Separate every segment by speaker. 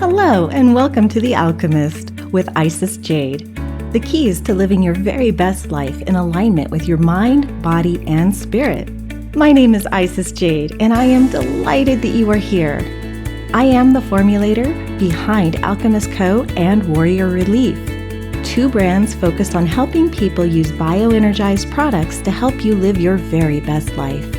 Speaker 1: Hello, and welcome to The Alchemist with Isis Jade. The keys to living your very best life in alignment with your mind, body, and spirit. My name is Isis Jade, and I am delighted that you are here. I am the formulator behind Alchemist Co. and Warrior Relief, two brands focused on helping people use bioenergized products to help you live your very best life.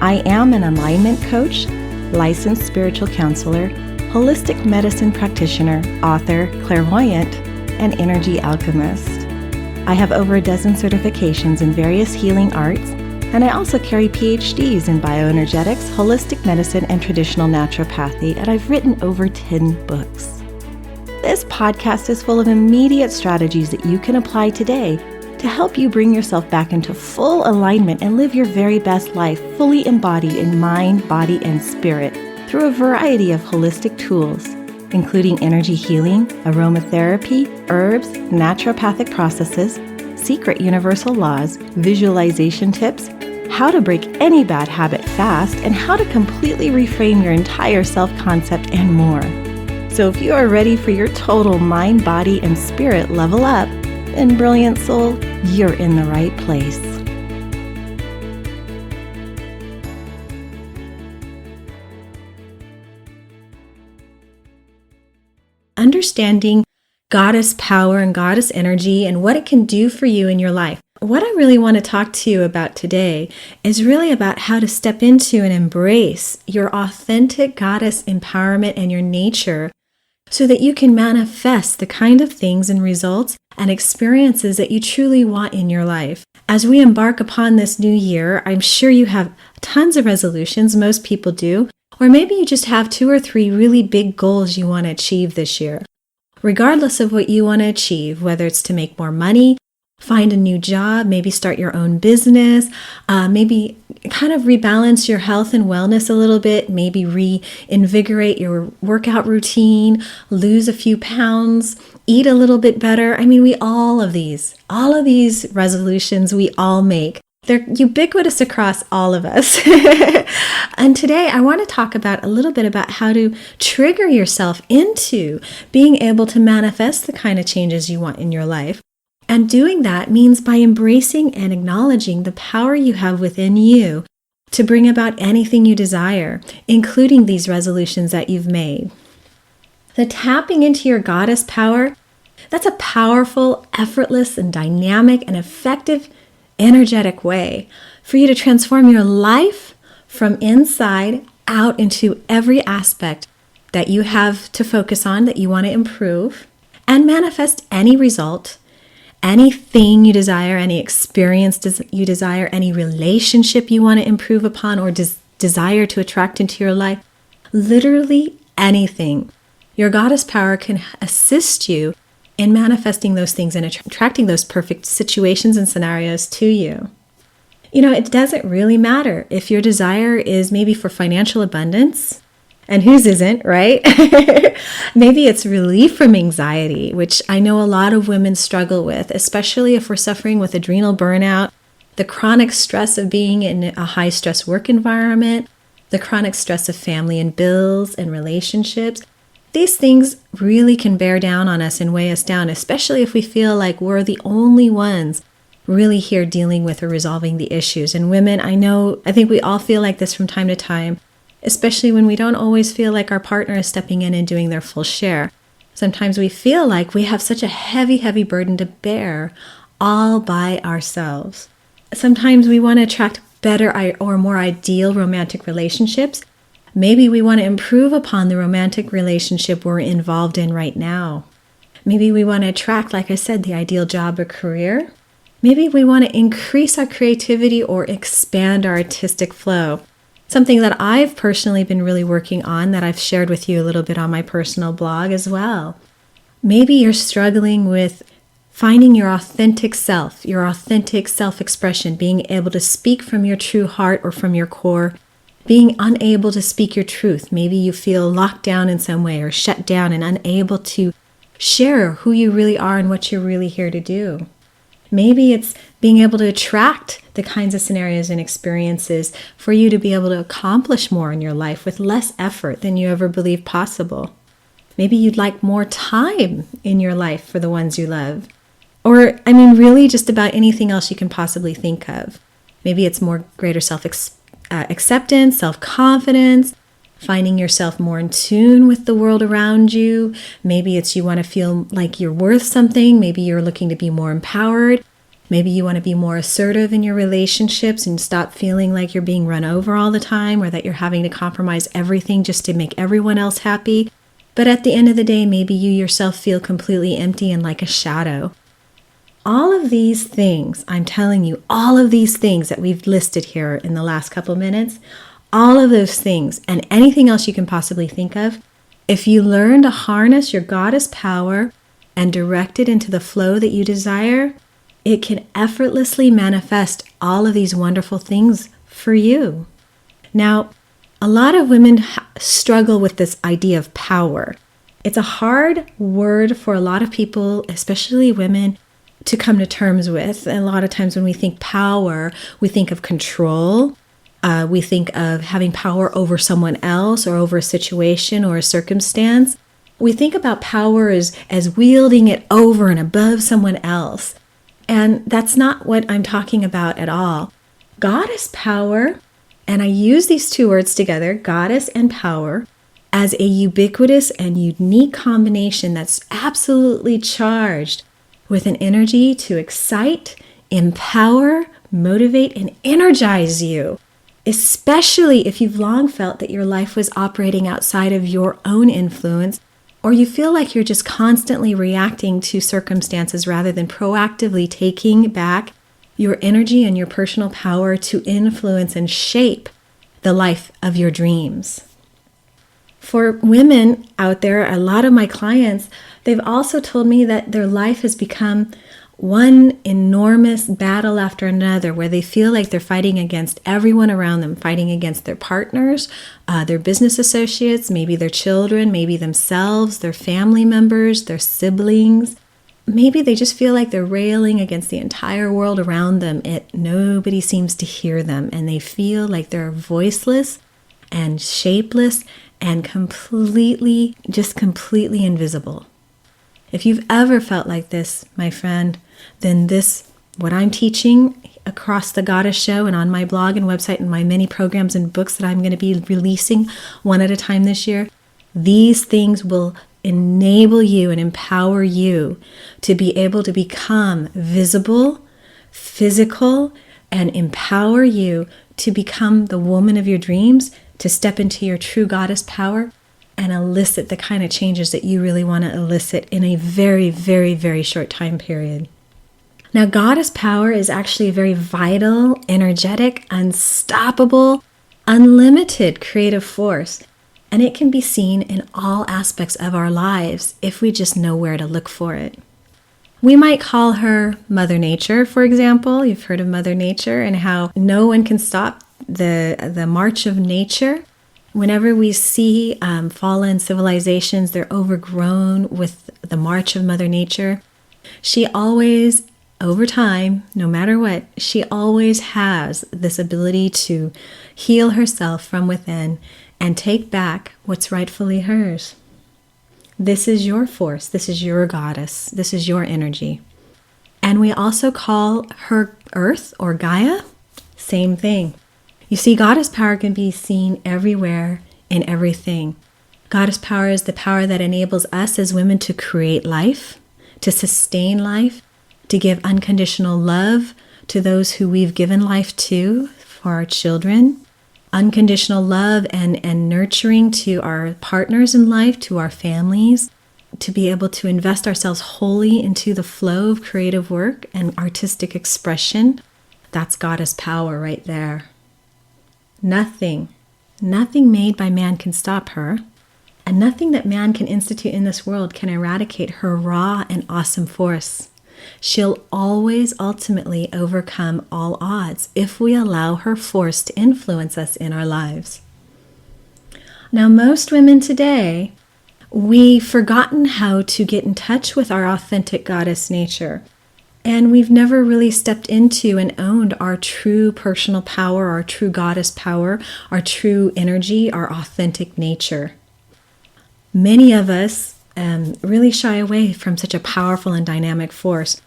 Speaker 1: I am an alignment coach, licensed spiritual counselor, holistic medicine practitioner, author, clairvoyant, and energy alchemist. I have over a dozen certifications in various healing arts, and I also carry PhDs in bioenergetics, holistic medicine, and traditional naturopathy, and I've written over 10 books. This podcast is full of immediate strategies that you can apply today to help you bring yourself back into full alignment and live your very best life, fully embodied in mind, body, and spirit, through a variety of holistic tools, including energy healing, aromatherapy, herbs, naturopathic processes, secret universal laws, visualization tips, how to break any bad habit fast, and how to completely reframe your entire self-concept and more. So if you are ready for your total mind, body, and spirit level up, then brilliant soul, you're in the right place. Understanding goddess power and goddess energy and what it can do for you in your life. What I really want to talk to you about today is really about how to step into and embrace your authentic goddess empowerment and your nature so that you can manifest the kind of things and results and experiences that you truly want in your life. As we embark upon this new year, I'm sure you have tons of resolutions, most people do, or maybe you just have 2 or 3 really big goals you want to achieve this year. Regardless of what you want to achieve, whether it's to make more money, find a new job, maybe start your own business, maybe kind of rebalance your health and wellness a little bit, maybe reinvigorate your workout routine, lose a few pounds, eat a little bit better. I mean, all of these resolutions we all make. They're ubiquitous across all of us. And today I want to talk about a little bit about how to trigger yourself into being able to manifest the kind of changes you want in your life. And doing that means by embracing and acknowledging the power you have within you to bring about anything you desire, including these resolutions that you've made. The tapping into your goddess power, that's a powerful, effortless, and dynamic and effective energetic way for you to transform your life from inside out into every aspect that you have to focus on, that you want to improve, and manifest any result, anything you desire, any experience you desire, any relationship you want to improve upon or desire to attract into your life, literally anything. Your goddess power can assist you in manifesting those things and attracting those perfect situations and scenarios to you. You know, it doesn't really matter if your desire is maybe for financial abundance, and whose isn't, right? Maybe it's relief from anxiety, which I know a lot of women struggle with, especially if we're suffering with adrenal burnout, the chronic stress of being in a high-stress work environment, the chronic stress of family and bills and relationships. These things really can bear down on us and weigh us down, especially if we feel like we're the only ones really here dealing with or resolving the issues. And women, I think we all feel like this from time to time, especially when we don't always feel like our partner is stepping in and doing their full share. Sometimes we feel like we have such a heavy, heavy burden to bear all by ourselves. Sometimes we want to attract better or more ideal romantic relationships. Maybe we want to improve upon the romantic relationship we're involved in right now. Maybe we want to attract, like I said, the ideal job or career. Maybe we want to increase our creativity or expand our artistic flow. Something that I've personally been really working on that I've shared with you a little bit on my personal blog as well. Maybe you're struggling with finding your authentic self-expression, being able to speak from your true heart or from your core, being unable to speak your truth. Maybe you feel locked down in some way or shut down and unable to share who you really are and what you're really here to do. Maybe it's being able to attract the kinds of scenarios and experiences for you to be able to accomplish more in your life with less effort than you ever believed possible. Maybe you'd like more time in your life for the ones you love. Or, really just about anything else you can possibly think of. Maybe it's more greater self-acceptance, self-confidence, finding yourself more in tune with the world around you. Maybe it's you want to feel like you're worth something. Maybe you're looking to be more empowered. Maybe you want to be more assertive in your relationships and stop feeling like you're being run over all the time, or that you're having to compromise everything just to make everyone else happy. But at the end of the day, maybe you yourself feel completely empty and like a shadow. All of these things, I'm telling you, all of these things that we've listed here in the last couple minutes, all of those things and anything else you can possibly think of, if you learn to harness your goddess power and direct it into the flow that you desire, it can effortlessly manifest all of these wonderful things for you. Now, a lot of women struggle with this idea of power. It's a hard word for a lot of people, especially women, to come to terms with. And a lot of times when we think power, we think of control. We think of having power over someone else or over a situation or a circumstance. We think about power as wielding it over and above someone else. And that's not what I'm talking about at all. Goddess power, and I use these two words together, goddess and power, as a ubiquitous and unique combination that's absolutely charged with an energy to excite, empower, motivate, and energize you, especially if you've long felt that your life was operating outside of your own influence, or you feel like you're just constantly reacting to circumstances rather than proactively taking back your energy and your personal power to influence and shape the life of your dreams. For women out there, a lot of my clients, they've also told me that their life has become one enormous battle after another, where they feel like they're fighting against everyone around them, fighting against their partners, their business associates, maybe their children, maybe themselves, their family members, their siblings. Maybe they just feel like they're railing against the entire world around them. Nobody seems to hear them, and they feel like they're voiceless and shapeless and completely invisible. If you've ever felt like this, my friend, then what I'm teaching across the Goddess Show and on my blog and website and my many programs and books that I'm going to be releasing one at a time this year, these things will enable you and empower you to be able to become visible, physical, and empower you to become the woman of your dreams, to step into your true goddess power and elicit the kind of changes that you really want to elicit in a very, very, very short time period. Now, goddess power is actually a very vital, energetic, unstoppable, unlimited creative force, and it can be seen in all aspects of our lives if we just know where to look for it. We might call her Mother Nature, for example. You've heard of Mother Nature and how no one can stop the march of nature. Whenever we see fallen civilizations, they're overgrown with the march of Mother Nature. She always, over time, no matter what, she always has this ability to heal herself from within and take back what's rightfully hers. This is your force. This is your goddess. This is your energy. And we also call her Earth or Gaia. Same thing. You see, goddess power can be seen everywhere in everything. Goddess power is the power that enables us as women to create life, to sustain life, to give unconditional love to those who we've given life to, for our children, unconditional love and nurturing to our partners in life, to our families, to be able to invest ourselves wholly into the flow of creative work and artistic expression. That's goddess power right there. Nothing made by man can stop her, and nothing that man can institute in this world can eradicate her raw and awesome force. She'll always ultimately overcome all odds if we allow her force to influence us in our lives. Now, most women today, we've forgotten how to get in touch with our authentic goddess nature. And we've never really stepped into and owned our true personal power, our true goddess power, our true energy, our authentic nature. Many of us really shy away from such a powerful and dynamic force.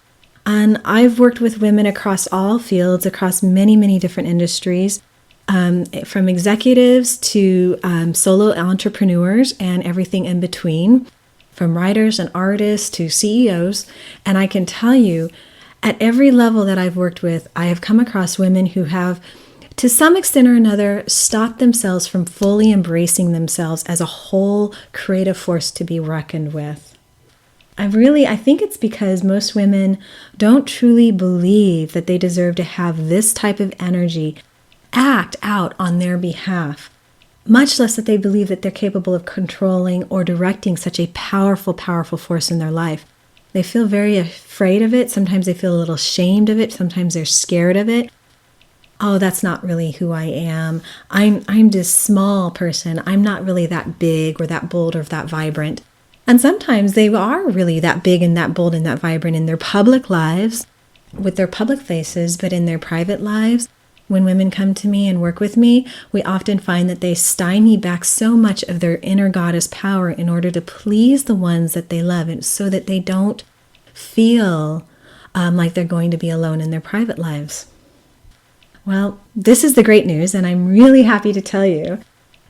Speaker 1: And I've worked with women across all fields, across many, many different industries, from executives to solo entrepreneurs and everything in between, from writers and artists to CEOs. And I can tell you, at every level that I've worked with, I have come across women who have, to some extent or another, stopped themselves from fully embracing themselves as a whole creative force to be reckoned with. I think it's because most women don't truly believe that they deserve to have this type of energy act out on their behalf, much less that they believe that they're capable of controlling or directing such a powerful, powerful force in their life. They feel very afraid of it. Sometimes they feel a little ashamed of it. Sometimes they're scared of it. Oh, that's not really who I am. I'm this small person. I'm not really that big or that bold or that vibrant. And sometimes they are really that big and that bold and that vibrant in their public lives, with their public faces, but in their private lives, when women come to me and work with me, we often find that they stymie back so much of their inner goddess power in order to please the ones that they love, and so that they don't feel like they're going to be alone in their private lives. Well, this is the great news, and I'm really happy to tell you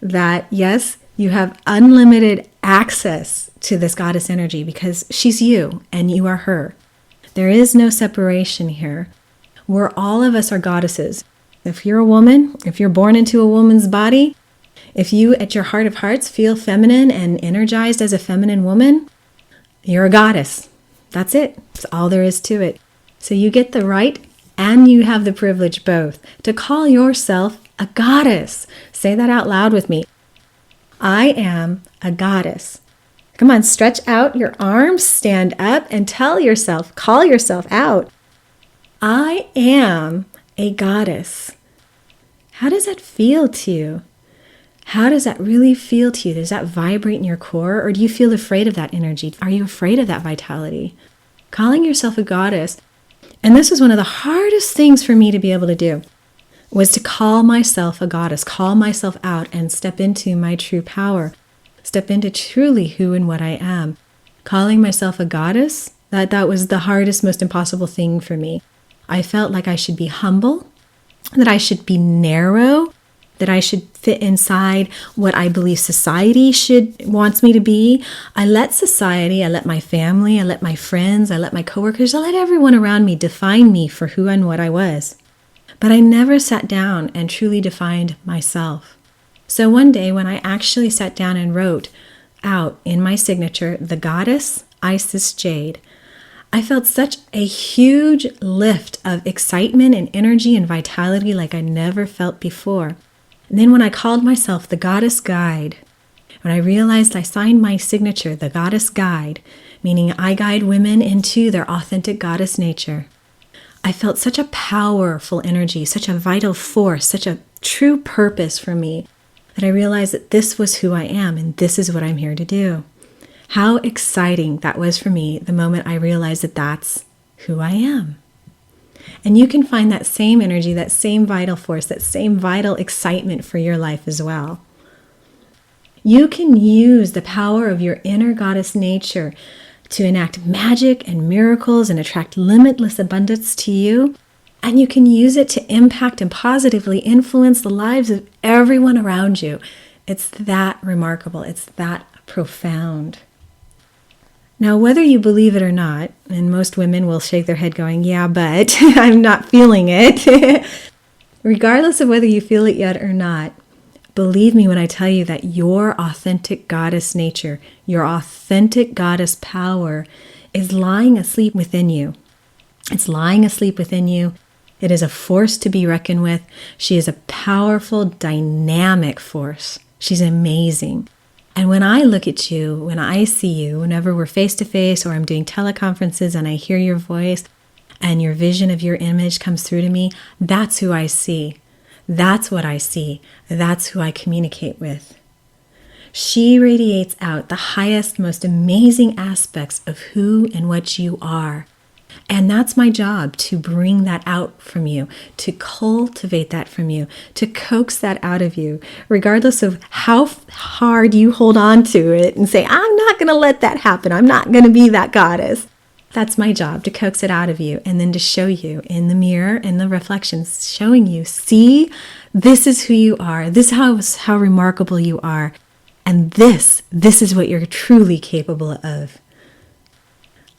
Speaker 1: that, yes, you have unlimited access to this goddess energy because she's you and you are her. There is no separation here. All of us are goddesses. If you're a woman, if you're born into a woman's body, if you at your heart of hearts feel feminine and energized as a feminine woman, you're a goddess. That's it. That's all there is to it. So you get the right and you have the privilege both to call yourself a goddess. Say that out loud with me. I am a goddess. Come on, stretch out your arms, stand up, and call yourself out. I am a goddess. How does that feel to you? How does that really feel to you? Does that vibrate in your core, or do you feel afraid of that energy? Are you afraid of that vitality? Calling yourself a goddess, and this was one of the hardest things for me to be able to do, was to call myself a goddess, call myself out and step into my true power, step into truly who and what I am. Calling myself a goddess, that was the hardest, most impossible thing for me. I felt like I should be humble, that I should be narrow, that I should fit inside what I believe society wants me to be. I let society, I let my family, I let my friends, I let my coworkers, I let everyone around me define me for who and what I was. But I never sat down and truly defined myself. So one day when I actually sat down and wrote out in my signature, the goddess Isis Jade, I felt such a huge lift of excitement and energy and vitality like I never felt before. And then when I called myself the Goddess Guide, when I realized I signed my signature, the Goddess Guide, meaning I guide women into their authentic goddess nature, I felt such a powerful energy, such a vital force, such a true purpose for me, that I realized that this was who I am and this is what I'm here to do. How exciting that was for me the moment I realized that that's who I am. And you can find that same energy, that same vital force, that same vital excitement for your life as well. You can use the power of your inner goddess nature to enact magic and miracles and attract limitless abundance to you. And you can use it to impact and positively influence the lives of everyone around you. It's that remarkable. It's that profound. Now, whether you believe it or not, and most women will shake their head going, yeah, but I'm not feeling it. Regardless of whether you feel it yet or not, believe me when I tell you that your authentic goddess nature, your authentic goddess power is lying asleep within you. It's lying asleep within you. It is a force to be reckoned with. She is a powerful, dynamic force. She's amazing. And when I look at you, when I see you, whenever we're face to face or I'm doing teleconferences and I hear your voice and your vision of your image comes through to me, that's who I see. That's what I see. That's who I communicate with. She radiates out the highest, most amazing aspects of who and what you are. And that's my job, to bring that out from you, to cultivate that from you, to coax that out of you, regardless of how hard you hold on to it and say, I'm not going to let that happen. I'm not going to be that goddess. That's my job, to coax it out of you and then to show you in the mirror, in the reflections, showing you, see, this is who you are. This is how remarkable you are. And this is what you're truly capable of.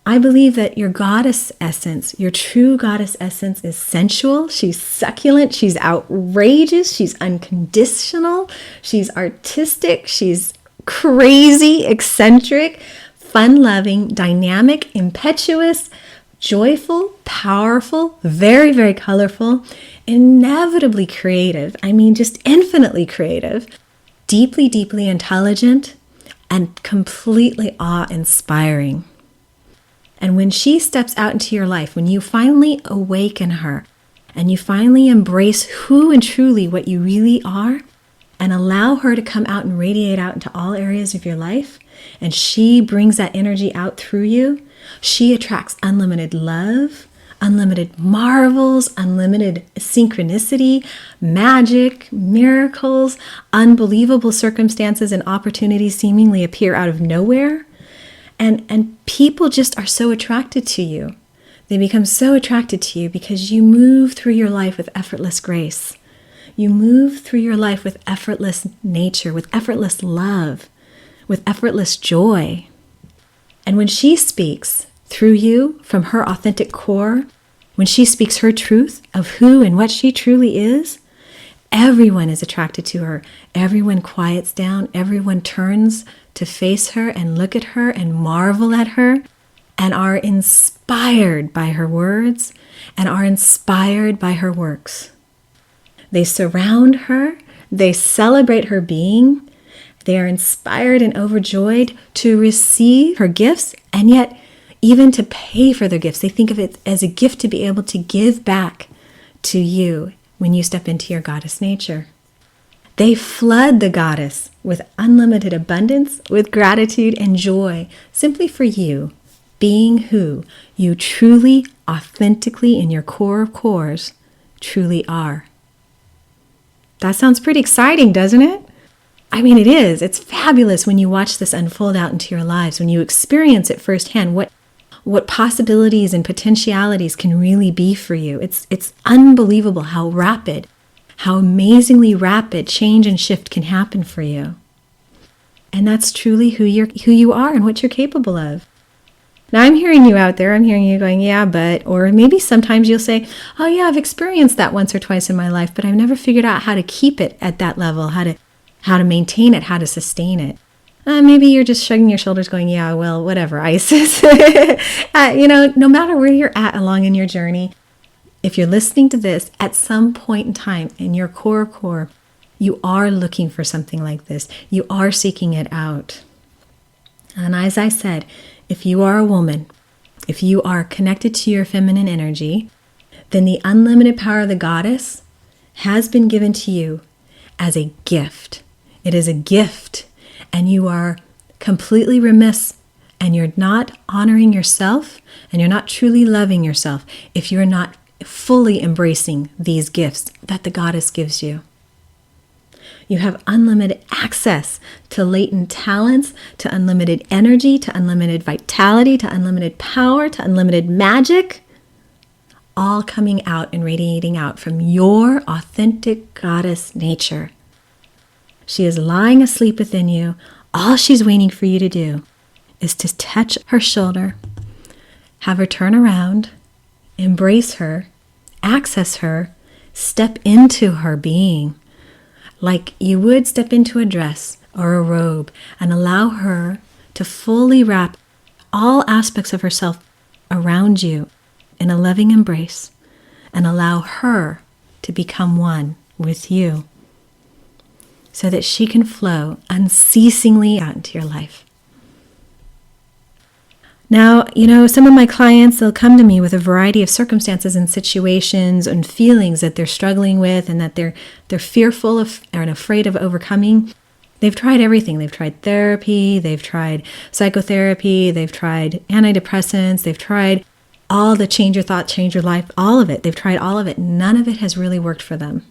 Speaker 1: I believe that your goddess essence, your true goddess essence, is sensual. She's succulent. She's outrageous. She's unconditional. She's artistic. She's crazy, eccentric, fun-loving, dynamic, impetuous, joyful, powerful, very, very colorful, inevitably creative. I mean, just infinitely creative, deeply, deeply intelligent, and completely awe-inspiring. And when she steps out into your life, when you finally awaken her and you finally embrace who and truly what you really are and allow her to come out and radiate out into all areas of your life, and she brings that energy out through you, she attracts unlimited love, unlimited marvels, unlimited synchronicity, magic, miracles, unbelievable circumstances and opportunities seemingly appear out of nowhere. And people just are so attracted to you. They become so attracted to you because you move through your life with effortless grace. You move through your life with effortless nature, with effortless love, with effortless joy. And when she speaks through you from her authentic core, when she speaks her truth of who and what she truly is, everyone is attracted to her. Everyone quiets down. Everyone turns to face her and look at her and marvel at her and are inspired by her words and are inspired by her works. They surround her. They celebrate her being. They are inspired and overjoyed to receive her gifts and yet even to pay for their gifts. They think of it as a gift to be able to give back to you when you step into your goddess nature. They flood the goddess with unlimited abundance, with gratitude and joy, simply for you being who you truly, authentically, in your core of cores, truly are. That sounds pretty exciting, doesn't it? I mean, it is. It's fabulous when you watch this unfold out into your lives, when you experience it firsthand, what possibilities and potentialities can really be for you. It's unbelievable how amazingly rapid change and shift can happen for you. And that's truly who you are and what you're capable of. Now I'm hearing you out there. I'm hearing you going, yeah, but, or maybe sometimes you'll say, oh yeah, I've experienced that once or twice in my life, but I've never figured out how to keep it at that level, how to maintain it, how to sustain it. Maybe you're just shrugging your shoulders going, yeah, well, whatever, Isis. No matter where you're at along in your journey, if you're listening to this at some point in time in your core, you are looking for something like this. You are seeking it out. And as I said, if you are a woman, if you are connected to your feminine energy, then the unlimited power of the goddess has been given to you as a gift. It is a gift, and you are completely remiss, and you're not honoring yourself, and you're not truly loving yourself if you're not fully embracing these gifts that the goddess gives you. You have unlimited access to latent talents, to unlimited energy, to unlimited vitality, to unlimited power, to unlimited magic, all coming out and radiating out from your authentic goddess nature. She is lying asleep within you. All she's waiting for you to do is to touch her shoulder, have her turn around, embrace her, access her, step into her being like you would step into a dress or a robe, and allow her to fully wrap all aspects of herself around you in a loving embrace, and allow her to become one with you so that she can flow unceasingly out into your life. Now, some of my clients, they'll come to me with a variety of circumstances and situations and feelings that they're struggling with and that they're fearful of and afraid of overcoming. They've tried everything. They've tried therapy, they've tried psychotherapy, they've tried antidepressants, they've tried all the change your thought, change your life, all of it. They've tried all of it. None of it has really worked for them.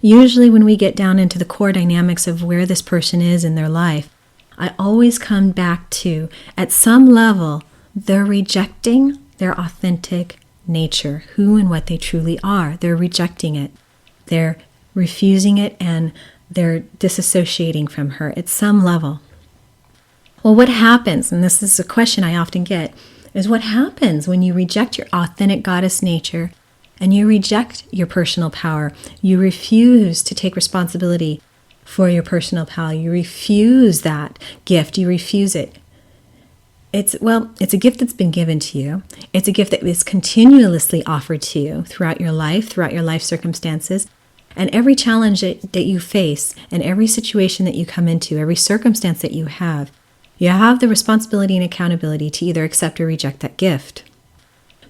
Speaker 1: Usually when we get down into the core dynamics of where this person is in their life, I always come back to, at some level, they're rejecting their authentic nature, who and what they truly are. They're rejecting it. They're refusing it, and they're disassociating from her at some level. Well, what happens, and this is a question I often get, is what happens when you reject your authentic goddess nature and you reject your personal power? You refuse to take responsibility for your personal power. You refuse that gift. You refuse it. It's a gift that's been given to you. It's a gift that is continuously offered to you throughout your life circumstances. And every challenge that you face and every situation that you come into, every circumstance that you have the responsibility and accountability to either accept or reject that gift.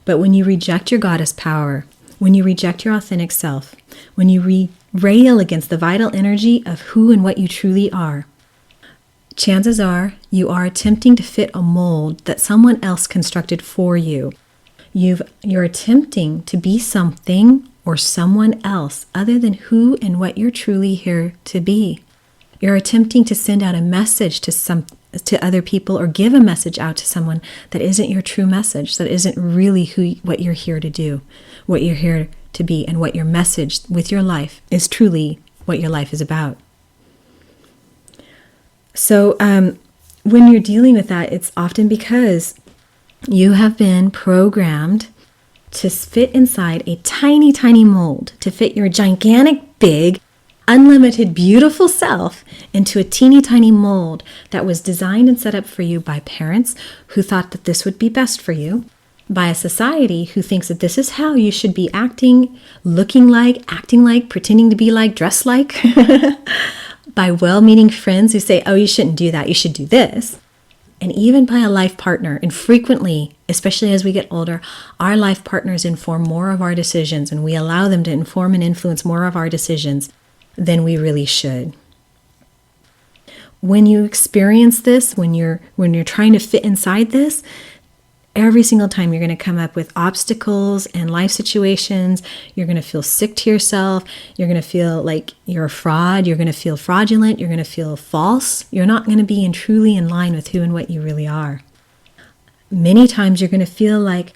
Speaker 1: But when you reject your goddess power, when you reject your authentic self, when you rail against the vital energy of who and what you truly are, chances are you are attempting to fit a mold that someone else constructed for you. You're attempting to be something or someone else other than who and what you're truly here to be. You're attempting to send out a message to other people or give a message out to someone that isn't your true message, that isn't really what you're here to do, what you're here to be, and what your message with your life is truly what your life is about. So when you're dealing with that, it's often because you have been programmed to fit inside a tiny, tiny mold, to fit your gigantic, big, unlimited, beautiful self into a teeny tiny mold that was designed and set up for you by parents who thought that this would be best for you, by a society who thinks that this is how you should be acting, looking like, acting like, pretending to be like, dressed like, by well-meaning friends who say, oh, you shouldn't do that, you should do this. And even by a life partner. And frequently, especially as we get older, our life partners inform more of our decisions, and we allow them to inform and influence more of our decisions than we really should. When you experience this, when you're trying to fit inside this, every single time you're going to come up with obstacles and life situations. You're going to feel sick to yourself. You're going to feel like you're a fraud. You're going to feel fraudulent. You're going to feel false. You're not going to be truly in line with who and what you really are. Many times you're going to feel like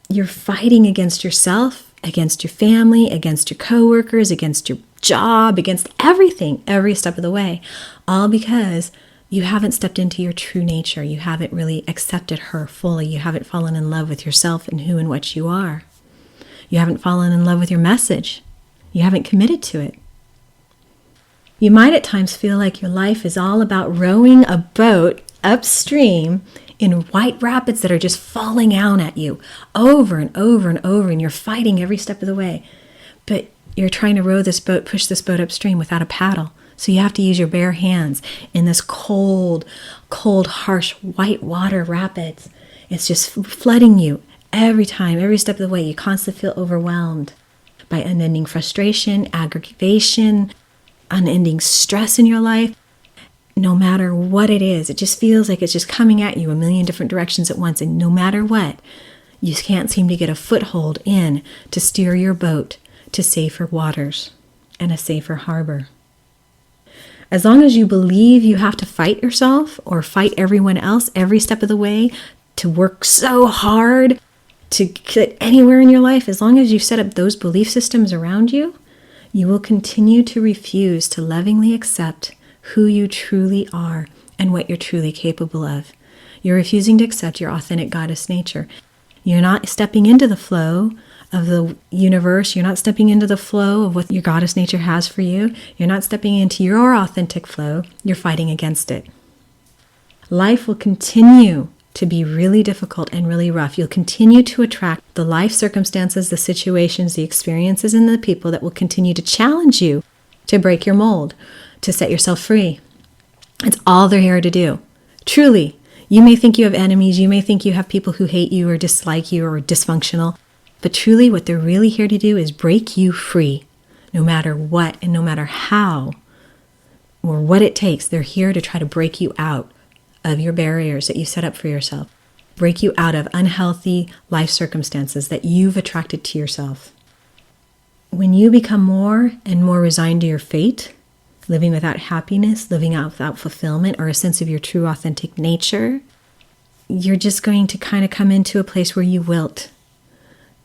Speaker 1: you're fighting against yourself, against your family, against your coworkers, against your job, against everything, every step of the way, all because you haven't stepped into your true nature. You haven't really accepted her fully. You haven't fallen in love with yourself and who and what you are. You haven't fallen in love with your message. You haven't committed to it. You might at times feel like your life is all about rowing a boat upstream in white rapids that are just falling down at you over and over and over, and you're fighting every step of the way. But you're trying to row this boat, push this boat upstream without a paddle. So you have to use your bare hands in this cold, harsh, white water rapids. It's just flooding you every time, every step of the way. You constantly feel overwhelmed by unending frustration, aggravation, unending stress in your life. No matter what it is, it just feels like it's just coming at you a million different directions at once. And no matter what, you can't seem to get a foothold in to steer your boat to safer waters and a safer harbor. As long as you believe you have to fight yourself or fight everyone else every step of the way to work so hard to get anywhere in your life, as long as you set up those belief systems around you, you will continue to refuse to lovingly accept who you truly are and what you're truly capable of. You're refusing to accept your authentic goddess nature. You're not stepping into the flow of the universe. You're not stepping into the flow of what your goddess nature has for you. You're not stepping into your authentic flow. You're fighting against it. Life will continue to be really difficult and really rough. You'll continue to attract the life circumstances, the situations, the experiences, and the people that will continue to challenge you to break your mold, to set yourself free. It's all they're here to do. Truly, you may think you have enemies. You may think you have people who hate you or dislike you or are dysfunctional. But truly what they're really here to do is break you free, no matter what and no matter how or what it takes. They're here to try to break you out of your barriers that you set up for yourself, break you out of unhealthy life circumstances that you've attracted to yourself. when you become more and more resigned to your fate, living without happiness, living out without fulfillment or a sense of your true authentic nature, you're just going to kind of come into a place where you wilt.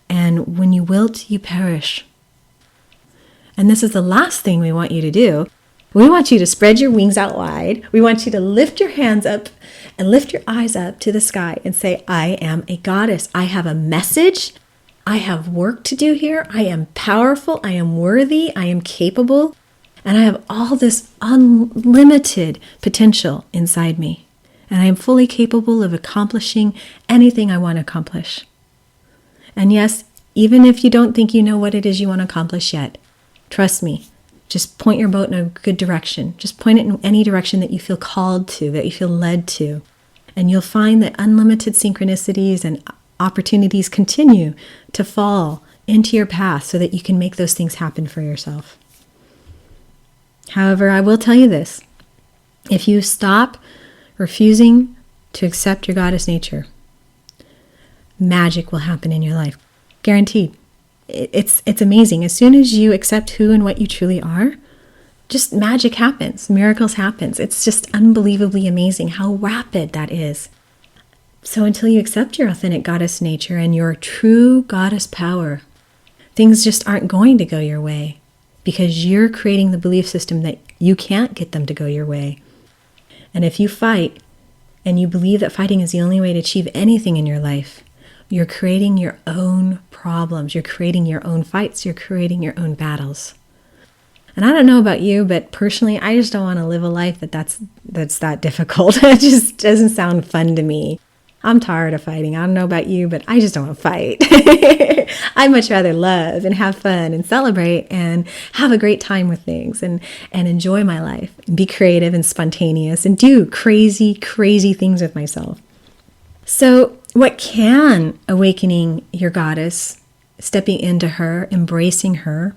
Speaker 1: And when you wilt, you perish. And this is the last thing we want you to do. We want you to spread your wings out wide. We want you to lift your hands up and lift your eyes up to the sky and say, I am a goddess. I have a message. I have work to do here. I am powerful. I am worthy. I am capable. And I have all this unlimited potential inside me. And I am fully capable of accomplishing anything I want to accomplish. And yes, even if you don't think you know what it is you want to accomplish yet, trust me, just point your boat in a good direction. Just point it in any direction that you feel called to, that you feel led to. And you'll find that unlimited synchronicities and opportunities continue to fall into your path so that you can make those things happen for yourself. However, I will tell you this. If you stop refusing to accept your goddess nature, magic will happen in your life. Guaranteed. It's amazing. As soon as you accept who and what you truly are, just magic happens. Miracles happens. It's just unbelievably amazing how rapid that is. So until you accept your authentic goddess nature and your true goddess power, things just aren't going to go your way because you're creating the belief system that you can't get them to go your way. And if you fight and you believe that fighting is the only way to achieve anything in your life, you're creating your own problems. You're creating your own fights. You're creating your own battles. And I don't know about you, but personally, I just don't want to live a life that's that difficult. It just doesn't sound fun to me. I'm tired of fighting. I don't know about you, but I just don't want to fight. I'd much rather love and have fun and celebrate and have a great time with things and enjoy my life and be creative and spontaneous and do crazy, crazy things with myself. So what can awakening your goddess, stepping into her, embracing her,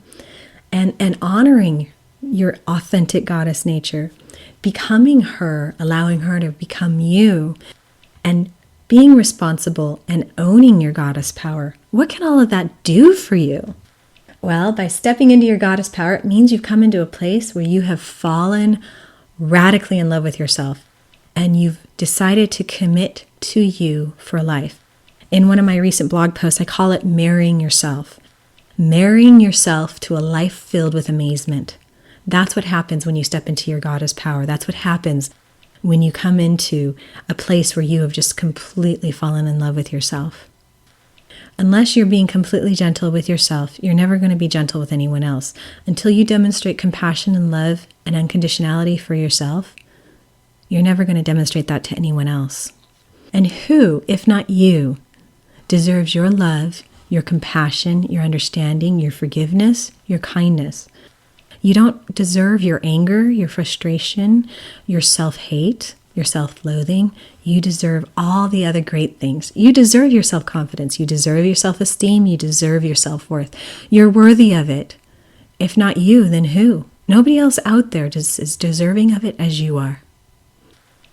Speaker 1: and honoring your authentic goddess nature, becoming her, allowing her to become you, and being responsible and owning your goddess power, what can all of that do for you? Well, by stepping into your goddess power, it means you've come into a place where you have fallen radically in love with yourself and you've decided to commit to you for life. In one of my recent blog posts, I call it marrying yourself. Marrying yourself to a life filled with amazement. That's what happens when you step into your goddess power. That's what happens when you come into a place where you have just completely fallen in love with yourself. Unless you're being completely gentle with yourself, you're never going to be gentle with anyone else. Until you demonstrate compassion and love and unconditionality for yourself, you're never going to demonstrate that to anyone else. And who, if not you, deserves your love, your compassion, your understanding, your forgiveness, your kindness? You don't deserve your anger, your frustration, your self-hate, your self-loathing. You deserve all the other great things. You deserve your self-confidence. You deserve your self-esteem. You deserve your self-worth. You're worthy of it. If not you, then who? Nobody else out there is deserving of it as you are.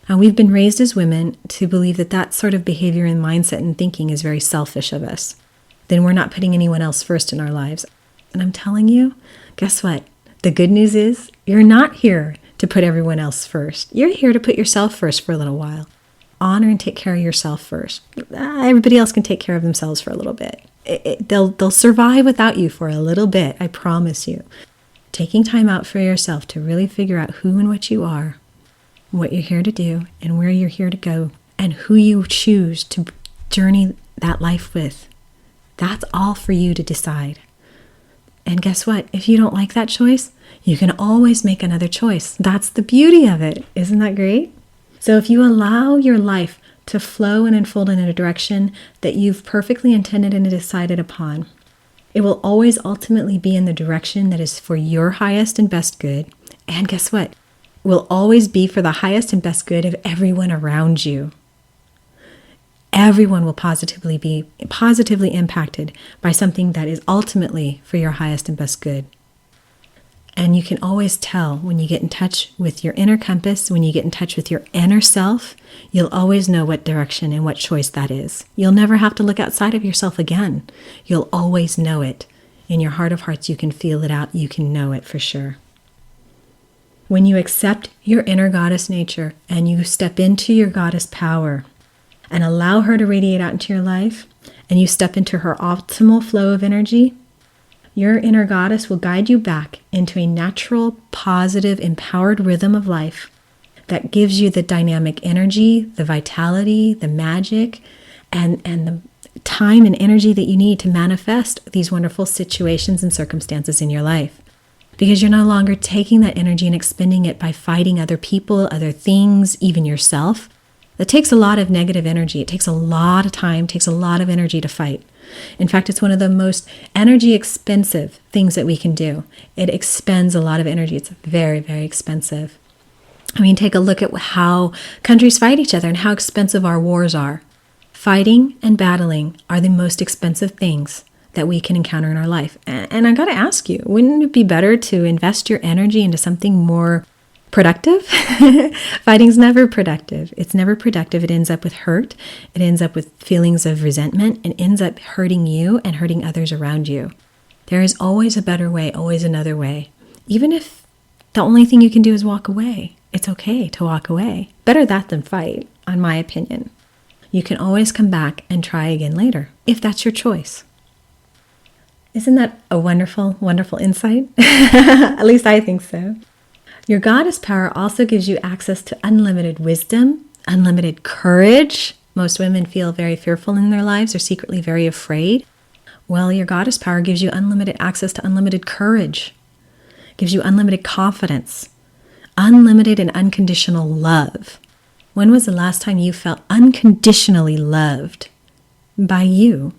Speaker 1: And we've been raised as women to believe that that sort of behavior and mindset and thinking is very selfish of us. Then we're not putting anyone else first in our lives. And I'm telling you, guess what? The good news is you're not here to put everyone else first. You're here to put yourself first for a little while. Honor and take care of yourself first. Everybody else can take care of themselves for a little bit. They'll survive without you for a little bit, I promise you. Taking time out for yourself to really figure out who and what you are, what you're here to do, and where you're here to go, and who you choose to journey that life with. That's all for you to decide. And guess what? If you don't like that choice, you can always make another choice. That's the beauty of it. Isn't that great? So if you allow your life to flow and unfold in a direction that you've perfectly intended and decided upon, it will always ultimately be in the direction that is for your highest and best good. And guess what? It will always be for the highest and best good of everyone around you. Everyone will be positively impacted by something that is ultimately for your highest and best good. And you can always tell when you get in touch with your inner compass, when you get in touch with your inner self, you'll always know what direction and what choice that is. You'll never have to look outside of yourself again. You'll always know it. In your heart of hearts, you can feel it out. You can know it for sure. When you accept your inner goddess nature and you step into your goddess power and allow her to radiate out into your life, and you step into her optimal flow of energy, your inner goddess will guide you back into a natural, positive, empowered rhythm of life that gives you the dynamic energy, the vitality, the magic, and the time and energy that you need to manifest these wonderful situations and circumstances in your life. Because you're no longer taking that energy and expending it by fighting other people, other things, even yourself. That takes a lot of negative energy. It takes a lot of time, takes a lot of energy to fight. In fact, it's one of the most energy expensive things that we can do. It expends a lot of energy. It's very, very expensive. I mean, take a look at how countries fight each other and how expensive our wars are. Fighting and battling are the most expensive things that we can encounter in our life. And I got to ask you, wouldn't it be better to invest your energy into something more productive? Fighting's never productive. It's never productive. It ends up with hurt. It ends up with feelings of resentment and ends up hurting you and hurting others around you. There is always a better way, always another way. Even if the only thing you can do is walk away, it's okay to walk away. Better that than fight, in my opinion. You can always come back and try again later, if that's your choice. Isn't that a wonderful, wonderful insight? At least I think so. Your goddess power also gives you access to unlimited wisdom, unlimited courage. Most women feel very fearful in their lives. They're secretly very afraid. Well, your goddess power gives you unlimited access to unlimited courage, gives you unlimited confidence, unlimited and unconditional love. When was the last time you felt unconditionally loved by you?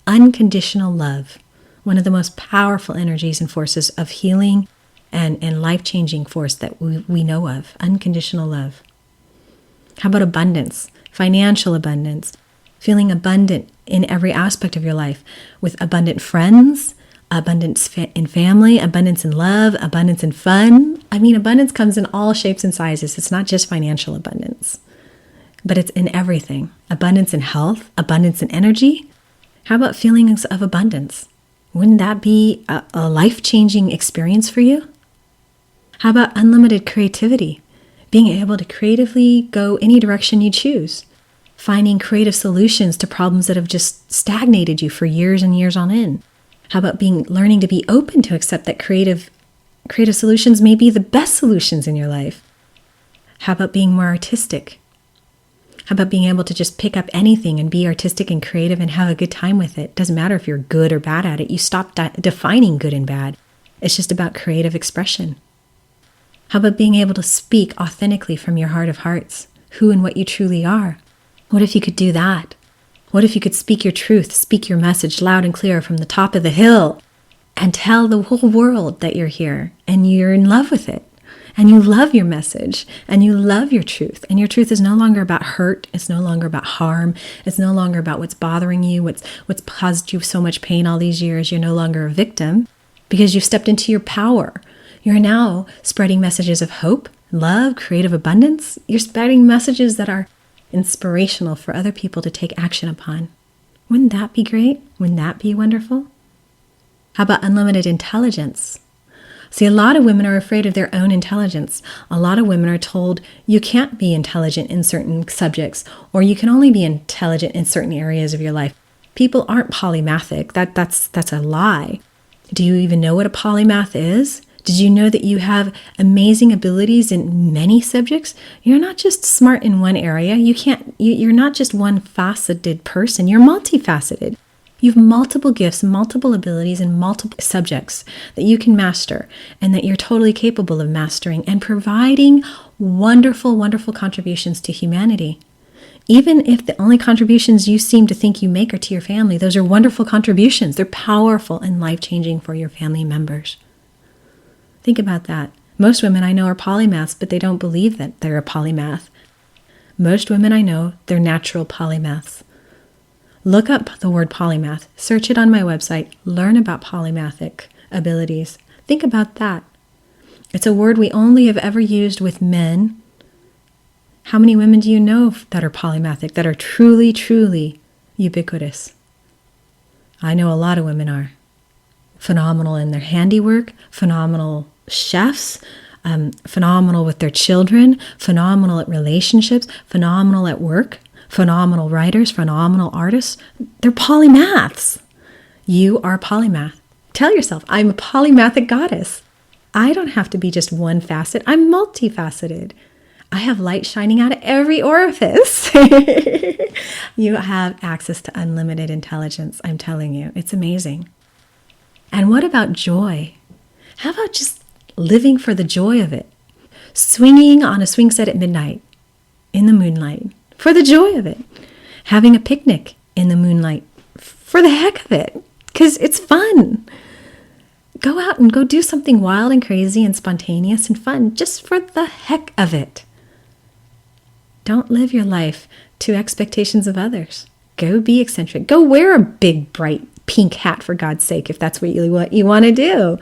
Speaker 1: Unconditional love, one of the most powerful energies and forces of healing and life-changing force that we know of. Unconditional love. How about abundance? Financial abundance. Feeling abundant in every aspect of your life, with abundant friends, abundance in family, abundance in love, abundance in fun. I mean, abundance comes in all shapes and sizes. It's not just financial abundance, but it's in everything. Abundance in health, abundance in energy. How about feelings of abundance? Wouldn't that be a life-changing experience for you? How about unlimited creativity? Being able to creatively go any direction you choose. Finding creative solutions to problems that have just stagnated you for years and years on end. How about learning to be open to accept that creative solutions may be the best solutions in your life? How about being more artistic? How about being able to just pick up anything and be artistic and creative and have a good time with it? Doesn't matter if you're good or bad at it. You stop defining good and bad. It's just about creative expression. How about being able to speak authentically from your heart of hearts, who and what you truly are? What if you could do that? What if you could speak your truth, speak your message loud and clear from the top of the hill and tell the whole world that you're here and you're in love with it and you love your message and you love your truth, and your truth is no longer about hurt, it's no longer about harm, it's no longer about what's bothering you, what's caused you so much pain all these years. You're no longer a victim because you've stepped into your power. You're now spreading messages of hope, love, creative abundance. You're spreading messages that are inspirational for other people to take action upon. Wouldn't that be great? Wouldn't that be wonderful? How about unlimited intelligence? See, a lot of women are afraid of their own intelligence. A lot of women are told you can't be intelligent in certain subjects, or you can only be intelligent in certain areas of your life. People aren't polymathic. That's a lie. Do you even know what a polymath is? Did you know that you have amazing abilities in many subjects? You're not just smart in one area. You're not just one faceted person. You're multifaceted. You have multiple gifts, multiple abilities, and multiple subjects that you can master and that you're totally capable of mastering and providing wonderful, wonderful contributions to humanity. Even if the only contributions you seem to think you make are to your family, those are wonderful contributions. They're powerful and life-changing for your family members. Think about that. Most women I know are polymaths, but they don't believe that they're a polymath. Most women I know, they're natural polymaths. Look up the word polymath. Search it on my website. Learn about polymathic abilities. Think about that. It's a word we only have ever used with men. How many women do you know that are polymathic, that are truly, truly ubiquitous? I know a lot of women are. Phenomenal in their handiwork, phenomenal chefs, phenomenal with their children, phenomenal at relationships, phenomenal at work, phenomenal writers, phenomenal artists. They're polymaths. You are a polymath. Tell yourself, I'm a polymathic goddess. I don't have to be just one facet. I'm multifaceted. I have light shining out of every orifice. You have access to unlimited intelligence. I'm telling you, it's amazing. And what about joy? How about just living for the joy of it? Swinging on a swing set at midnight in the moonlight for the joy of it. Having a picnic in the moonlight for the heck of it, because it's fun. Go out and go do something wild and crazy and spontaneous and fun just for the heck of it. Don't live your life to expectations of others. Go be eccentric. Go wear a big, bright pink hat, for God's sake, if that's what you want to do.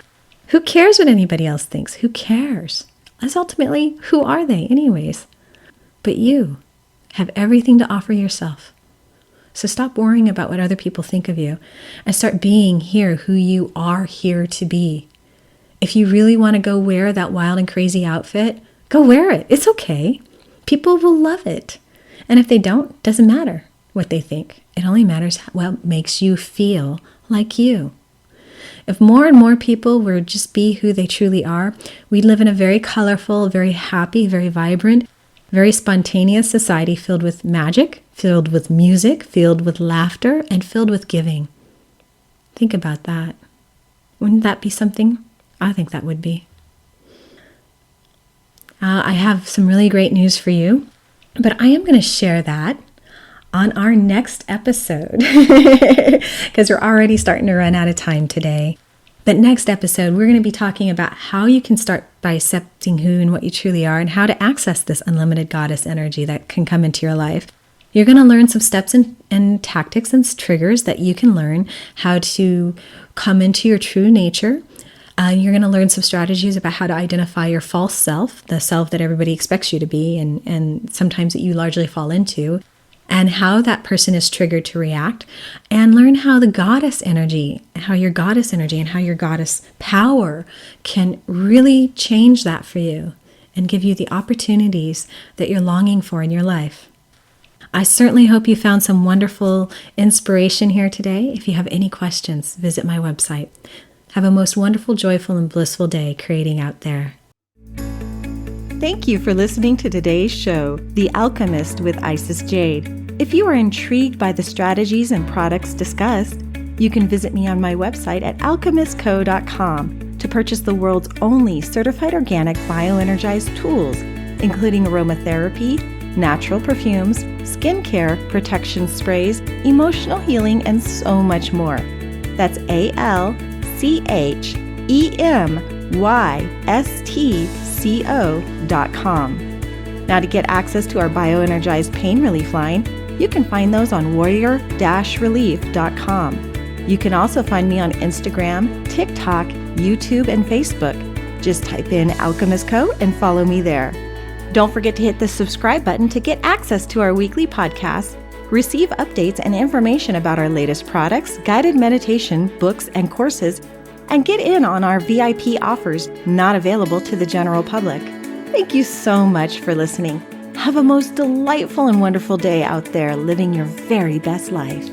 Speaker 1: Who cares what anybody else thinks? Who cares? As ultimately, who are they anyways? But you have everything to offer yourself. So stop worrying about what other people think of you and start being here who you are here to be. If you really want to go wear that wild and crazy outfit, go wear it. It's okay. People will love it. And if they don't, it doesn't matter what they think. It only matters what makes you feel like you. If more and more people were just be who they truly are, we'd live in a very colorful, very happy, very vibrant, very spontaneous society filled with magic, filled with music, filled with laughter, and filled with giving. Think about that. Wouldn't that be something? I think that would be. I have some really great news for you, but I am going to share that on our next episode because we're already starting to run out of time today. But next episode, we're going to be talking about how you can start by accepting who and what you truly are and how to access this unlimited goddess energy that can come into your life. You're going to learn some steps and tactics and triggers that you can learn how to come into your true nature. You're going to learn some strategies about how to identify your false self, the self that everybody expects you to be and sometimes that you largely fall into, and how that person is triggered to react, and learn how the goddess energy, how your goddess energy and how your goddess power can really change that for you and give you the opportunities that you're longing for in your life. I certainly hope you found some wonderful inspiration here today. If you have any questions, visit my website. Have a most wonderful, joyful, and blissful day creating out there. Thank you for listening to today's show, The Alchemist with Isis Jade. If you are intrigued by the strategies and products discussed, you can visit me on my website at alchemistco.com to purchase the world's only certified organic bioenergized tools, including aromatherapy, natural perfumes, skincare, protection sprays, emotional healing, and so much more. That's alchemystco.com. Now, to get access to our bioenergized pain relief line, you can find those on warrior-relief.com. You can also find me on Instagram, TikTok, YouTube, and Facebook. Just type in Alchemist Co. and follow me there. Don't forget to hit the subscribe button to get access to our weekly podcasts, receive updates and information about our latest products, guided meditation, books, and courses, and get in on our VIP offers not available to the general public. Thank you so much for listening. Have a most delightful and wonderful day out there living your very best life.